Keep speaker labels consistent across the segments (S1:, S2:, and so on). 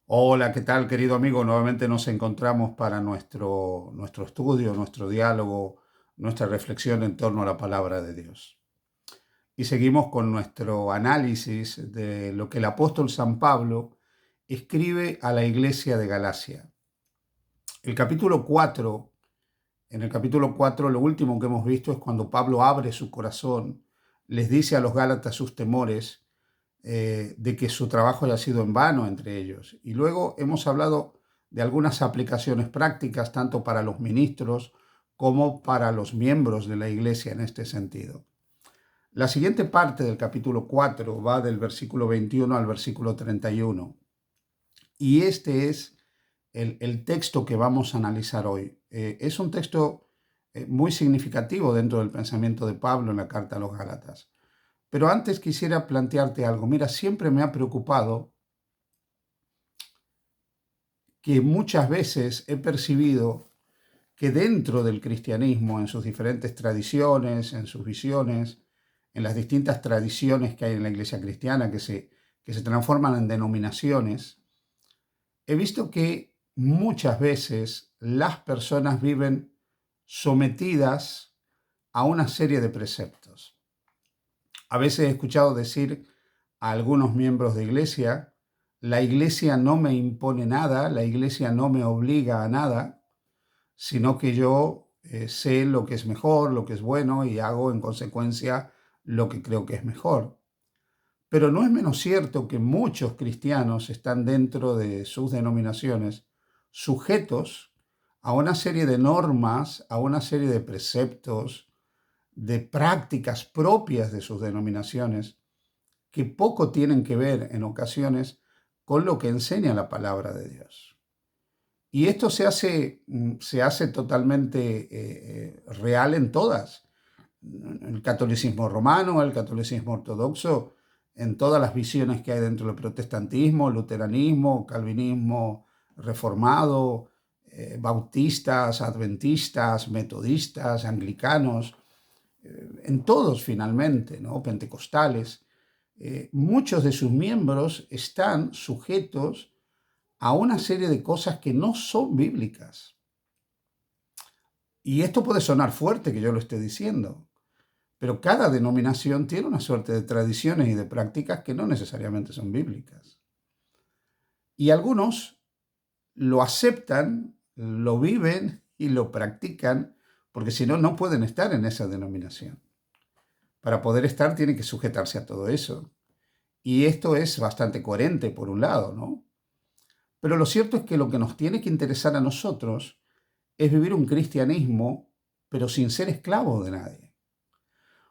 S1: Hola, ¿qué tal, querido amigo? Nuevamente nos encontramos para nuestro estudio, nuestro diálogo, nuestra reflexión en torno a la palabra de Dios. Y seguimos con nuestro análisis de lo que el apóstol San Pablo escribe a la iglesia de Galacia. El capítulo 4, en el capítulo 4, lo último que hemos visto es cuando Pablo abre su corazón, les dice a los Gálatas sus temores de que su trabajo haya sido en vano entre ellos. Y luego hemos hablado de algunas aplicaciones prácticas, tanto para los ministros como para los miembros de la iglesia en este sentido. La siguiente parte del capítulo 4 va del versículo 21 al versículo 31. Y este es el texto que vamos a analizar hoy. Es un texto muy significativo dentro del pensamiento de Pablo en la carta a los Gálatas. Pero antes quisiera plantearte algo. Mira, siempre me ha preocupado que muchas veces he percibido que dentro del cristianismo, en sus diferentes tradiciones, en sus visiones, en las distintas tradiciones que hay en la iglesia cristiana que se transforman en denominaciones, he visto que muchas veces las personas viven sometidas a una serie de preceptos. A veces he escuchado decir a algunos miembros de la iglesia no me impone nada, la iglesia no me obliga a nada, sino que yo sé lo que es mejor, lo que es bueno y hago en consecuencia lo que creo que es mejor. Pero no es menos cierto que muchos cristianos están dentro de sus denominaciones sujetos a una serie de normas, a una serie de preceptos, de prácticas propias de sus denominaciones que poco tienen que ver en ocasiones con lo que enseña la palabra de Dios. Y esto se hace totalmente real en todas. El catolicismo romano, el catolicismo ortodoxo, en todas las visiones que hay dentro del protestantismo, luteranismo, calvinismo reformado, bautistas, adventistas, metodistas, anglicanos, en todos finalmente, ¿no? Pentecostales, muchos de sus miembros están sujetos a una serie de cosas que no son bíblicas. Y esto puede sonar fuerte que yo lo esté diciendo, pero cada denominación tiene una suerte de tradiciones y de prácticas que no necesariamente son bíblicas. Y algunos lo aceptan, lo viven y lo practican, porque si no, no pueden estar en esa denominación. Para poder estar, tienen que sujetarse a todo eso. Y esto es bastante coherente, por un lado, ¿no? Pero lo cierto es que lo que nos tiene que interesar a nosotros es vivir un cristianismo, pero sin ser esclavo de nadie.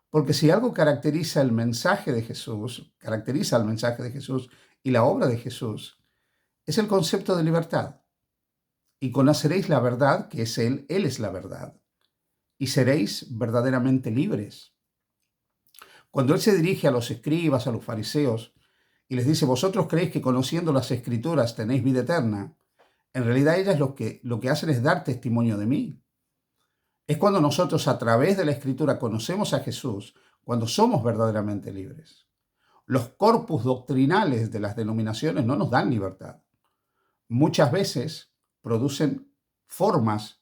S1: Porque si algo caracteriza el mensaje de Jesús, caracteriza el mensaje de Jesús y la obra de Jesús, es el concepto de libertad. Y conoceréis la verdad, que es Él es la verdad, y seréis verdaderamente libres. Cuando Él se dirige a los escribas, a los fariseos, y les dice, vosotros creéis que conociendo las escrituras tenéis vida eterna, en realidad ellas lo que hacen es dar testimonio de mí. Es cuando nosotros a través de la escritura conocemos a Jesús, cuando somos verdaderamente libres. Los corpus doctrinales de las denominaciones no nos dan libertad. Muchas veces producen formas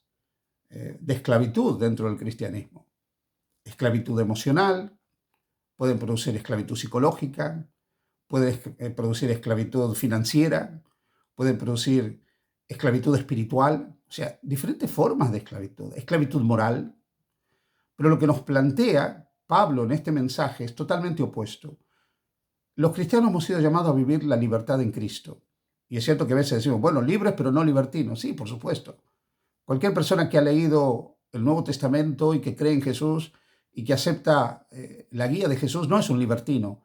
S1: de esclavitud dentro del cristianismo. Esclavitud emocional, pueden producir esclavitud psicológica, pueden producir esclavitud financiera, pueden producir esclavitud espiritual, o sea, diferentes formas de esclavitud, esclavitud moral. Pero lo que nos plantea Pablo en este mensaje es totalmente opuesto. Los cristianos hemos sido llamados a vivir la libertad en Cristo. Y es cierto que a veces decimos, bueno, libres pero no libertinos. Sí, por supuesto. Cualquier persona que ha leído el Nuevo Testamento y que cree en Jesús y que acepta la guía de Jesús no es un libertino,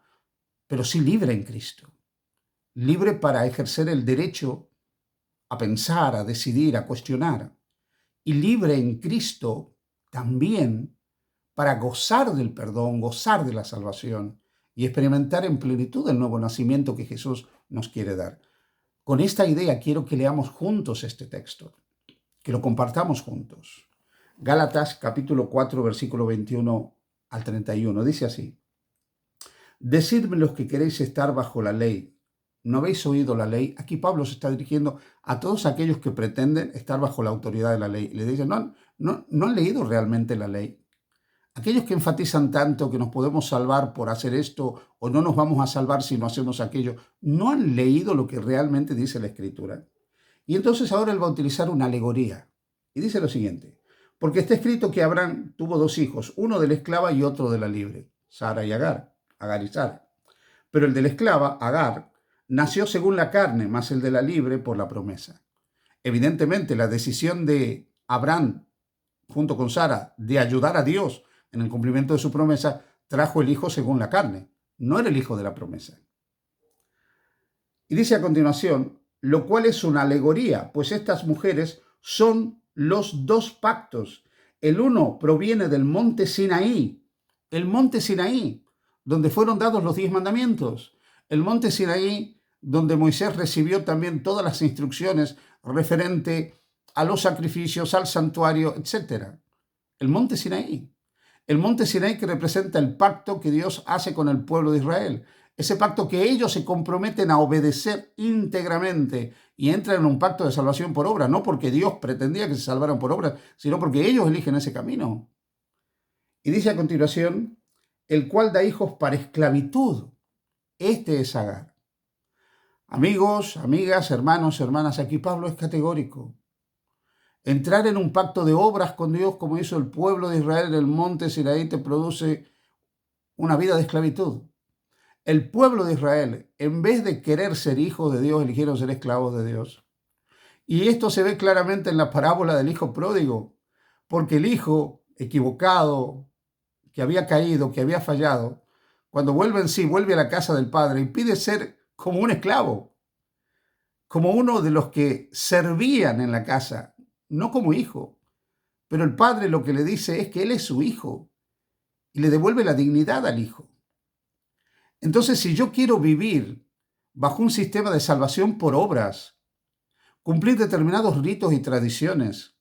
S1: pero sí libre en Cristo. Libre para ejercer el derecho a pensar, a decidir, a cuestionar. Y libre en Cristo también para gozar del perdón, gozar de la salvación y experimentar en plenitud el nuevo nacimiento que Jesús nos quiere dar. Con esta idea quiero que leamos juntos este texto, que lo compartamos juntos. Gálatas capítulo 4, versículo 21 al 31. Dice así: Decidme los que queréis estar bajo la ley, ¿No habéis oído la ley? Aquí Pablo se está dirigiendo a todos aquellos que pretenden estar bajo la autoridad de la ley. Le dicen, no han leído realmente la ley. Aquellos que enfatizan tanto que nos podemos salvar por hacer esto o no nos vamos a salvar si no hacemos aquello, no han leído lo que realmente dice la Escritura. Y entonces ahora él va a utilizar una alegoría. Y dice lo siguiente, porque está escrito que Abraham tuvo dos hijos, uno de la esclava y otro de la libre, Sara y Agar, Agar y Sara. Pero el de la esclava, Agar, nació según la carne, más el de la libre por la promesa. Evidentemente, la decisión de Abraham, junto con Sara, de ayudar a Dios en el cumplimiento de su promesa, trajo el hijo según la carne. No era el hijo de la promesa. Y dice a continuación, lo cual es una alegoría, pues estas mujeres son los dos pactos. El uno proviene del monte Sinaí, el monte Sinaí, donde fueron dados los 10 mandamientos. El monte Sinaí, donde Moisés recibió también todas las instrucciones referente a los sacrificios, al santuario, etc. El monte Sinaí. El monte Sinaí que representa el pacto que Dios hace con el pueblo de Israel. Ese pacto que ellos se comprometen a obedecer íntegramente y entran en un pacto de salvación por obra, no porque Dios pretendía que se salvaran por obra, sino porque ellos eligen ese camino. Y dice a continuación, el cual da hijos para esclavitud. Este es Agar. Amigos, amigas, hermanos, hermanas, aquí Pablo es categórico. Entrar en un pacto de obras con Dios, como hizo el pueblo de Israel en el monte Sinaí, te produce una vida de esclavitud. El pueblo de Israel, en vez de querer ser hijos de Dios, eligieron ser esclavos de Dios. Y esto se ve claramente en la parábola del hijo pródigo, porque el hijo equivocado, que había caído, que había fallado, cuando vuelve en sí, vuelve a la casa del padre y pide ser como un esclavo, como uno de los que servían en la casa, no como hijo. Pero el padre lo que le dice es que él es su hijo y le devuelve la dignidad al hijo. Entonces, si yo quiero vivir bajo un sistema de salvación por obras, cumplir determinados ritos y tradiciones,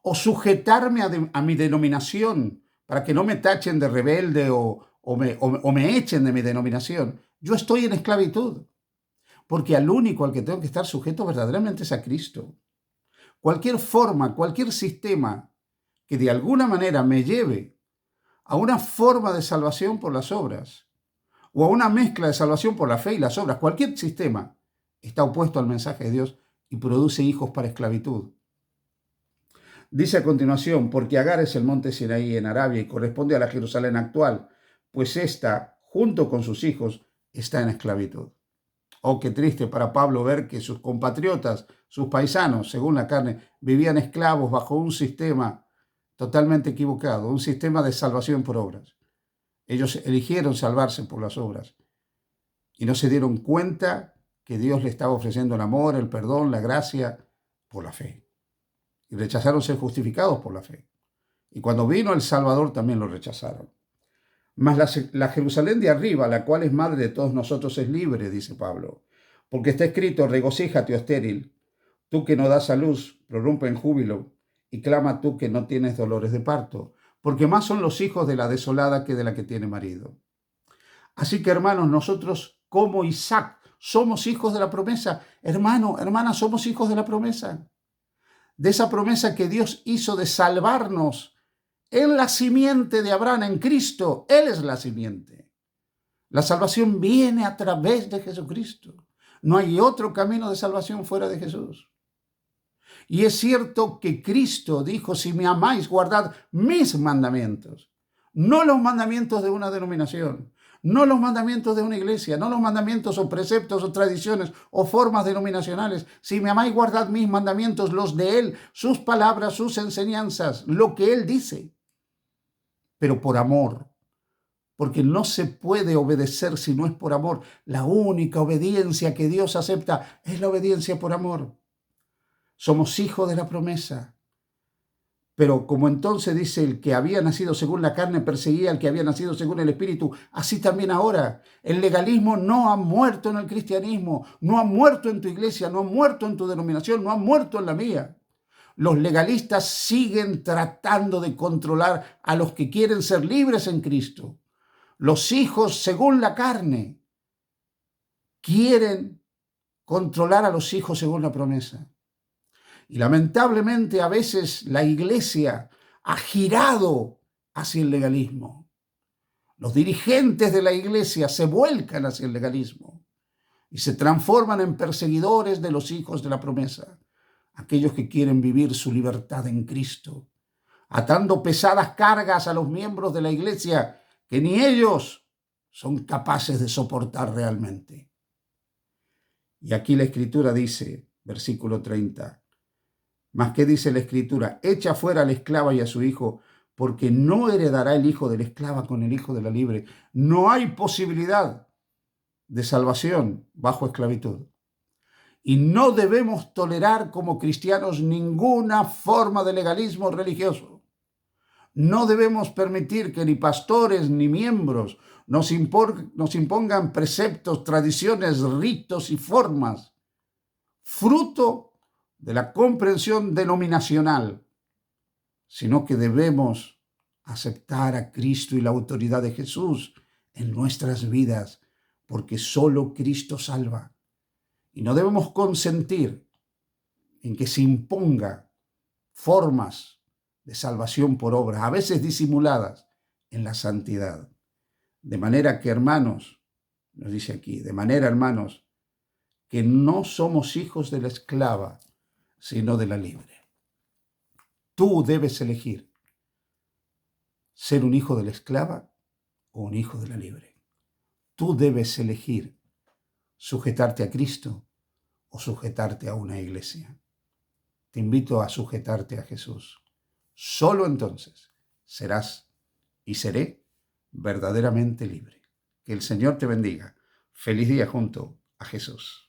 S1: o sujetarme a mi denominación para que no me tachen de rebelde o me echen de mi denominación, yo estoy en esclavitud, porque al único al que tengo que estar sujeto verdaderamente es a Cristo. Cualquier forma, cualquier sistema que de alguna manera me lleve a una forma de salvación por las obras, o a una mezcla de salvación por la fe y las obras, cualquier sistema está opuesto al mensaje de Dios y produce hijos para esclavitud. Dice a continuación, porque Agar es el monte Sinaí en Arabia y corresponde a la Jerusalén actual, pues ésta, junto con sus hijos, está en esclavitud. Oh, qué triste para Pablo ver que sus compatriotas, sus paisanos, según la carne, vivían esclavos bajo un sistema totalmente equivocado, un sistema de salvación por obras. Ellos eligieron salvarse por las obras y no se dieron cuenta que Dios le estaba ofreciendo el amor, el perdón, la gracia por la fe. Y rechazaron ser justificados por la fe. Y cuando vino el Salvador también lo rechazaron. Mas la Jerusalén de arriba, la cual es madre de todos nosotros, es libre, dice Pablo. Porque está escrito, regocíjate, oh estéril, tú que no das a luz, prorrumpe en júbilo, y clama tú que no tienes dolores de parto, porque más son los hijos de la desolada que de la que tiene marido. Así que, hermanos, nosotros como Isaac somos hijos de la promesa. Hermano, hermana, somos hijos de la promesa. De esa promesa que Dios hizo de salvarnos en la simiente de Abraham, en Cristo. Él es la simiente. La salvación viene a través de Jesucristo. No hay otro camino de salvación fuera de Jesús. Y es cierto que Cristo dijo, si me amáis, guardad mis mandamientos. No los mandamientos de una denominación, no los mandamientos de una iglesia, no los mandamientos o preceptos o tradiciones o formas denominacionales. Si me amáis, guardad mis mandamientos, los de Él, sus palabras, sus enseñanzas, lo que Él dice. Pero por amor, porque no se puede obedecer si no es por amor. La única obediencia que Dios acepta es la obediencia por amor. Somos hijos de la promesa. Pero como entonces dice el que había nacido según la carne perseguía al que había nacido según el Espíritu, así también ahora. El legalismo no ha muerto en el cristianismo, no ha muerto en tu iglesia, no ha muerto en tu denominación, no ha muerto en la mía. Los legalistas siguen tratando de controlar a los que quieren ser libres en Cristo. Los hijos según la carne quieren controlar a los hijos según la promesa. Y lamentablemente a veces la iglesia ha girado hacia el legalismo. Los dirigentes de la iglesia se vuelcan hacia el legalismo y se transforman en perseguidores de los hijos de la promesa, aquellos que quieren vivir su libertad en Cristo, atando pesadas cargas a los miembros de la iglesia que ni ellos son capaces de soportar realmente. Y aquí la Escritura dice, versículo 30, ¿mas qué dice la Escritura? Echa fuera a la esclava y a su hijo, porque no heredará el hijo de la esclava con el hijo de la libre. No hay posibilidad de salvación bajo esclavitud. Y no debemos tolerar como cristianos ninguna forma de legalismo religioso. No debemos permitir que ni pastores ni miembros nos impongan preceptos, tradiciones, ritos y formas, fruto de la comprensión denominacional, sino que debemos aceptar a Cristo y la autoridad de Jesús en nuestras vidas, porque solo Cristo salva. Y no debemos consentir en que se imponga formas de salvación por obras, a veces disimuladas en la santidad. De manera que, hermanos, nos dice aquí, de manera, hermanos, que no somos hijos de la esclava, sino de la libre. Tú debes elegir ser un hijo de la esclava o un hijo de la libre. Tú debes elegir sujetarte a Cristo o sujetarte a una iglesia. Te invito a sujetarte a Jesús. Solo entonces serás y seré verdaderamente libre. Que el Señor te bendiga. Feliz día junto a Jesús.